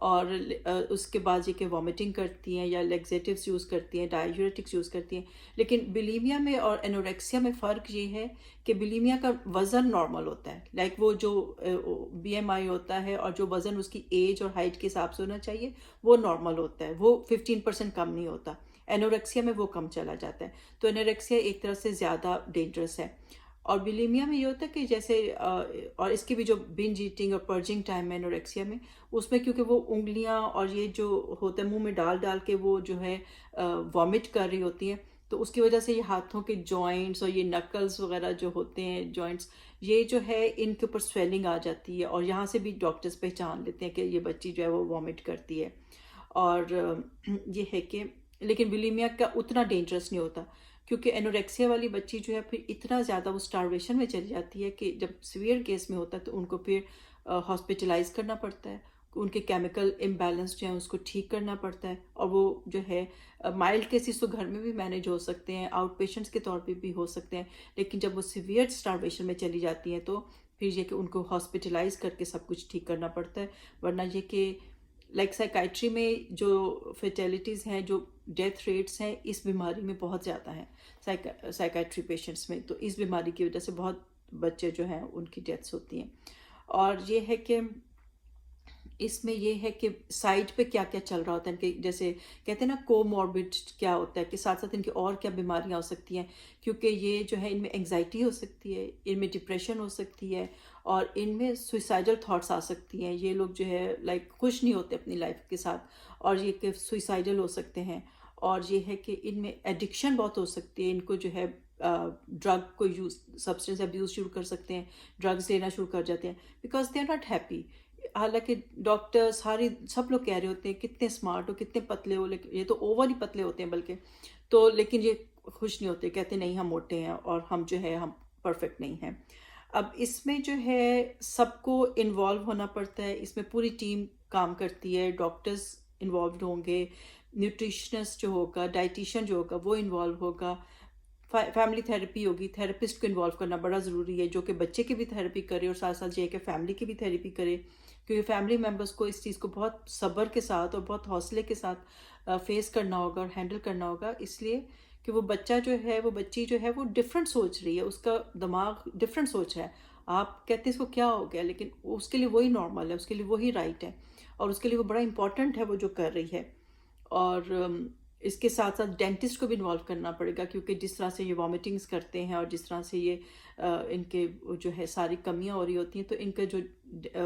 اور اس کے بعد یہ کہ وامٹنگ کرتی ہیں یا لیگزیٹیوز یوز کرتی ہیں، ڈائیوریٹکس یوز کرتی ہیں. لیکن بلیمیا میں اور انوریکسیا میں فرق یہ ہے کہ بلیمیا کا وزن نارمل ہوتا ہے، لائک وہ جو بی ایم آئی ہوتا ہے اور جو وزن اس کی ایج اور ہائٹ کے حساب سے ہونا چاہیے وہ نارمل ہوتا ہے، وہ 15% کم نہیں ہوتا. انوریکسیا میں وہ کم چلا جاتا ہے. تو انوریکسیا ایک طرح سے زیادہ ڈینجرس ہے. اور بلیمیا میں یہ ہوتا ہے کہ جیسے اور اس کی بھی جو بنج ایٹنگ اور پرجنگ ٹائم ہے انوریکسیا میں، اس میں کیونکہ وہ انگلیاں اور یہ جو ہوتا ہے منہ میں ڈال ڈال کے وہ جو ہے وامٹ کر رہی ہوتی ہیں، تو اس کی وجہ سے یہ ہاتھوں کے جوائنٹس اور یہ نکلز وغیرہ جو ہوتے ہیں جوائنٹس، یہ جو ہے ان کے اوپر سویلنگ آ جاتی ہے اور یہاں سے بھی ڈاکٹرز پہچان لیتے ہیں کہ یہ بچی جو ہے وہ وامٹ کرتی ہے. اور یہ ہے کہ لیکن بلیمیا کا اتنا ڈینجرس نہیں ہوتا، کیونکہ انوریکسیا والی بچی جو ہے پھر اتنا زیادہ وہ اسٹارویشن میں چلی جاتی ہے کہ جب سیویئر کیس میں ہوتا ہے تو ان کو پھر ہاسپٹلائز کرنا پڑتا ہے، ان کے کیمیکل امبیلنس جو ہیں اس کو ٹھیک کرنا پڑتا ہے. اور وہ جو ہے مائلڈ کیسز تو گھر میں بھی مینیج ہو سکتے ہیں، آؤٹ پیشنٹس کے طور پہ بھی ہو سکتے ہیں، لیکن جب وہ سیویئر اسٹارویشن میں چلی جاتی ہیں تو پھر یہ کہ ان کو ہاسپٹلائز کر کے سب کچھ ٹھیک کرنا پڑتا ہے. ورنہ یہ کہ لائک سائیکائٹری میں جو فیٹیلیٹیز ہیں، جو ڈیتھ ریٹس ہیں اس بیماری میں بہت زیادہ ہیں سائیکائٹری پیشنٹس میں، تو اس بیماری کی وجہ سے بہت بچے جو ہیں ان کی ڈیتھس ہوتی ہیں. اور یہ ہے کہ اس میں یہ ہے کہ سائڈ پہ کیا کیا چل رہا ہوتا ہے ان کے، جیسے کہتے ہیں نا کو موربڈ کیا ہوتا ہے کہ ساتھ ساتھ ان کی اور کیا بیماریاں ہو سکتی ہیں، کیونکہ یہ جو ہے ان میں انگزائٹی ہو سکتی ہے، ان میں ڈپریشن ہو سکتی ہے، اور ان میں سوئسائڈل تھاٹس آ سکتی ہیں. یہ لوگ جو ہے لائک خوش نہیں ہوتے اپنی لائف کے ساتھ، اور یہ کہ سوئسائڈل ہو سکتے ہیں. اور یہ ہے کہ ان میں ایڈکشن بہت ہو سکتی ہے، ان کو جو ہے ڈرگ کو یوز، سبسٹنس ابیوز شروع کر سکتے ہیں، ڈرگز لینا شروع کر جاتے ہیں because they are not happy. حالانکہ ڈاکٹر سب لوگ کہہ رہے ہوتے ہیں کتنے اسمارٹ ہو، کتنے پتلے ہو، لیکن یہ تو اوور ہی پتلے ہوتے ہیں بلکہ، تو لیکن یہ خوش نہیں ہوتے، کہتے نہیں ہم موٹے ہیں اور ہم جو ہے ہم پرفیکٹ نہیں ہیں. اب اس میں جو ہے سب کو انوالو ہونا پڑتا ہے، اس میں پوری ٹیم کام کرتی ہے، ڈاکٹرز انوالوڈ ہوں گے، نیوٹریشنسٹ جو ہوگا، ڈائٹیشین جو ہوگا وہ انوالو ہوگا، فیملی تھیراپی ہوگی، تھیراپسٹ کو انوالو کرنا بڑا ضروری ہے جو کہ بچے کی بھی تھیراپی کرے اور ساتھ ساتھ یہ کہ فیملی کی بھی تھیراپی کرے، کیونکہ فیملی ممبرس کو اس چیز کو بہت صبر کے ساتھ اور بہت حوصلے کے ساتھ فیس کرنا ہوگا اور ہینڈل کرنا ہوگا، اس لیے کہ وہ بچہ جو ہے، وہ بچی جو ہے وہ ڈفرینٹ سوچ رہی ہے، اس کا دماغ ڈفرینٹ سوچ رہا ہے. آپ کہتے ہیں اس کو کیا ہو گیا، لیکن اس کے لیے وہی نارمل ہے، اس کے لیے وہی رائٹ ہے، اور اس کے لیے وہ بڑا امپورٹنٹ ہے وہ جو کر رہی ہے. اور اس کے ساتھ ساتھ ڈینٹسٹ کو بھی انوالو کرنا پڑے گا، کیونکہ جس طرح سے یہ وامٹنگس کرتے ہیں اور جس طرح سے یہ ان کے جو ہے ساری کمیاں ہو رہی ہوتی ہیں، تو ان کا جو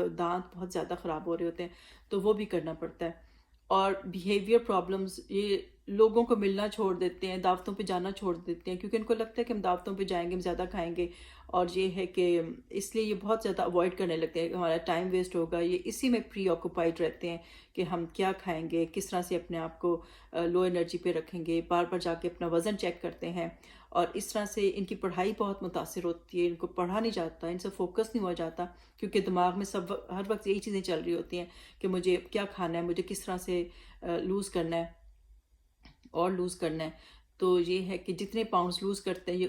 دانت بہت زیادہ خراب ہو رہے ہوتے ہیں تو وہ بھی کرنا پڑتا ہے. اور بیہیویئر پرابلمز، یہ لوگوں کو ملنا چھوڑ دیتے ہیں، دعوتوں پہ جانا چھوڑ دیتے ہیں، کیونکہ ان کو لگتا ہے کہ ہم دعوتوں پہ جائیں گے ہم زیادہ کھائیں گے، اور یہ ہے کہ اس لیے یہ بہت زیادہ اوائڈ کرنے لگتے ہیں کہ ہمارا ٹائم ویسٹ ہوگا. یہ اسی میں پری آکوپائڈ رہتے ہیں کہ ہم کیا کھائیں گے، کس طرح سے اپنے آپ کو لو انرجی پہ رکھیں گے، بار بار جا کے اپنا وزن چیک کرتے ہیں، اور اس طرح سے ان کی پڑھائی بہت متاثر ہوتی ہے، ان کو پڑھا نہیں جاتا، ان سے فوکس نہیں ہوا جاتا، کیونکہ دماغ میں ہر وقت یہی چیزیں چل رہی ہوتی ہیں کہ مجھے کیا کھانا ہے، مجھے کس طرح سے لوز کرنا ہے اور لوز کرنا ہے. تو یہ ہے کہ جتنے پاؤنڈز لوز کرتے ہیں یہ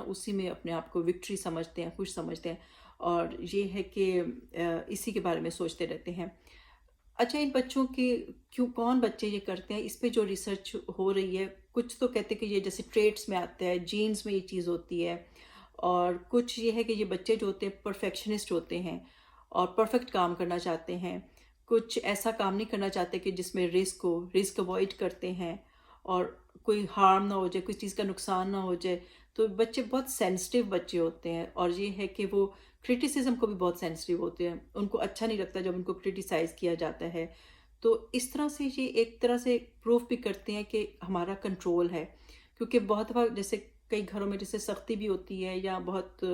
اسی میں اپنے آپ کو وکٹری سمجھتے ہیں، خوش سمجھتے ہیں، اور یہ ہے کہ اسی کے بارے میں سوچتے رہتے ہیں. اچھا، ان بچوں کے کون بچے یہ کرتے ہیں، اس پہ جو ریسرچ ہو رہی ہے، کچھ تو کہتے ہیں کہ یہ جیسے ٹریٹس میں آتا ہے، جینز میں یہ چیز ہوتی ہے، اور کچھ یہ ہے کہ یہ بچے جو ہوتے ہیں پرفیکشنسٹ ہوتے ہیں اور پرفیکٹ کام کرنا چاہتے ہیں، کچھ ایسا کام نہیں کرنا چاہتے کہ جس میں رسک اوائڈ کرتے ہیں اور کوئی ہارم نہ ہو جائے، کسی چیز کا نقصان نہ ہو جائے. تو بچے بہت سینسٹیو بچے ہوتے ہیں، اور یہ ہے کہ وہ کرٹیسزم کو بھی بہت سینسٹیو ہوتے ہیں، ان کو اچھا نہیں لگتا جب ان کو کرٹیسائز کیا جاتا ہے. تو اس طرح سے یہ ایک طرح سے پروف بھی کرتے ہیں کہ ہمارا کنٹرول ہے، کیونکہ بہت دفعہ جیسے کئی گھروں میں جیسے سختی بھی ہوتی ہے یا بہت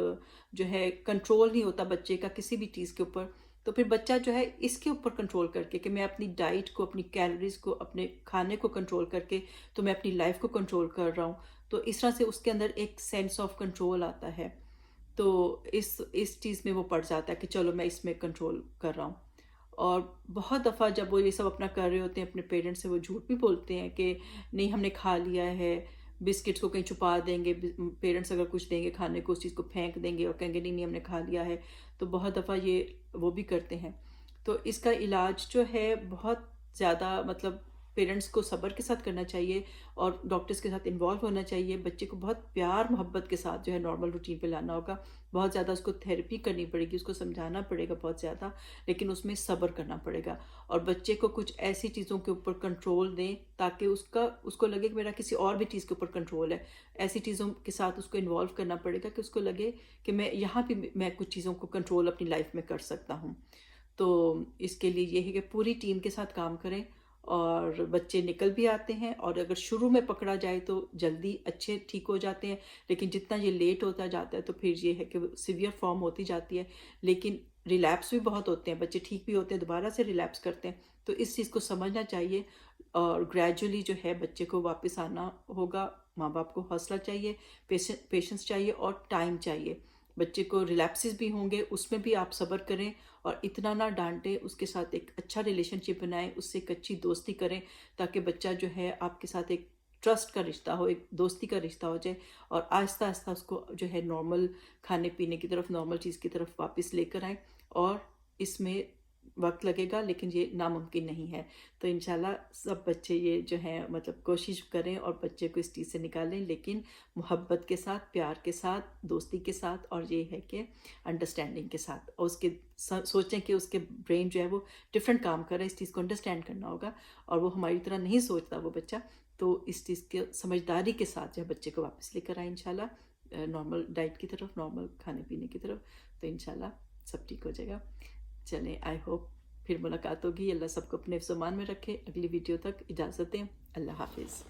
جو ہے کنٹرول نہیں ہوتا بچے کا کسی بھی چیز کے اوپر، تو پھر بچہ جو ہے اس کے اوپر کنٹرول کر کے کہ میں اپنی ڈائٹ کو، اپنی کیلوریز کو، اپنے کھانے کو کنٹرول کر کے تو میں اپنی لائف کو کنٹرول کر رہا ہوں، تو اس طرح سے اس کے اندر ایک سینس آف کنٹرول آتا ہے. تو اس چیز میں وہ پڑ جاتا ہے کہ چلو میں اس میں کنٹرول کر رہا ہوں. اور بہت دفعہ جب وہ یہ سب اپنا کر رہے ہوتے ہیں اپنے پیرنٹس سے، وہ جھوٹ بھی بولتے ہیں کہ نہیں ہم نے کھا لیا ہے، بسکٹس کو کہیں چھپا دیں گے، پیرنٹس اگر کچھ دیں گے کھانے کو اس چیز کو پھینک دیں گے اور کہیں گے نہیں نہیں ہم نے کھا لیا ہے. تو بہت دفعہ یہ وہ بھی کرتے ہیں. تو اس کا علاج جو ہے بہت زیادہ مطلب پیرنٹس کو صبر کے ساتھ کرنا چاہیے اور ڈاکٹرز کے ساتھ انوالو ہونا چاہیے. بچے کو بہت پیار محبت کے ساتھ جو ہے نارمل روٹین پہ لانا ہوگا. بہت زیادہ اس کو تھیراپی کرنی پڑے گی, اس کو سمجھانا پڑے گا بہت زیادہ, لیکن اس میں صبر کرنا پڑے گا. اور بچے کو کچھ ایسی چیزوں کے اوپر کنٹرول دیں تاکہ اس کو لگے کہ میرا کسی اور بھی چیز کے اوپر کنٹرول ہے. ایسی چیزوں کے ساتھ اس کو انوالو کرنا پڑے گا کہ اس کو لگے کہ میں یہاں بھی میں کچھ چیزوں کو کنٹرول اپنی لائف میں کر سکتا ہوں. تو اس کے لیے یہ ہے کہ پوری ٹیم کے ساتھ کام کریں اور بچے نکل بھی آتے ہیں. اور اگر شروع میں پکڑا جائے تو جلدی اچھے ٹھیک ہو جاتے ہیں, لیکن جتنا یہ لیٹ ہوتا جاتا ہے تو پھر یہ ہے کہ سیویئر فارم ہوتی جاتی ہے. لیکن ریلیپس بھی بہت ہوتے ہیں, بچے ٹھیک بھی ہوتے ہیں دوبارہ سے ریلیپس کرتے ہیں. تو اس چیز کو سمجھنا چاہیے اور گریجولی جو ہے بچے کو واپس آنا ہوگا. ماں باپ کو حوصلہ چاہیے, پیشنس چاہیے اور ٹائم چاہیے. بچے کو ریلیپسز بھی ہوں گے, اس میں بھی آپ صبر کریں اور اتنا نہ ڈانٹیں. اس کے ساتھ ایک اچھا ریلیشن شپ بنائیں, اس سے ایک اچھی دوستی کریں تاکہ بچہ جو ہے آپ کے ساتھ ایک ٹرسٹ کا رشتہ ہو, ایک دوستی کا رشتہ ہو جائے. اور آہستہ آہستہ اس کو جو ہے نارمل کھانے پینے کی طرف, نارمل چیز کی طرف واپس لے کر آئیں. اور اس میں وقت لگے گا لیکن یہ ناممکن نہیں ہے. تو انشاءاللہ سب بچے یہ جو ہیں مطلب کوشش کریں اور بچے کو اس چیز سے نکالیں, لیکن محبت کے ساتھ, پیار کے ساتھ, دوستی کے ساتھ, اور یہ ہے کہ انڈرسٹینڈنگ کے ساتھ. اور اس کے سوچیں کہ اس کے برین جو ہے وہ ڈفرینٹ کام کر رہا ہے, اس چیز کو انڈرسٹینڈ کرنا ہوگا. اور وہ ہماری طرح نہیں سوچتا وہ بچہ, تو اس چیز کے سمجھداری کے ساتھ جو ہے بچے کو واپس لے کر آئیں انشاءاللہ نارمل ڈائٹ کی طرف, نارمل کھانے پینے کی طرف. تو انشاءاللہ سب ٹھیک ہو جائے گا. چلیں, آئی ہوپ پھر ملاقات ہوگی. اللہ سب کو اپنے امان میں رکھے. اگلی ویڈیو تک اجازت دیں. اللہ حافظ.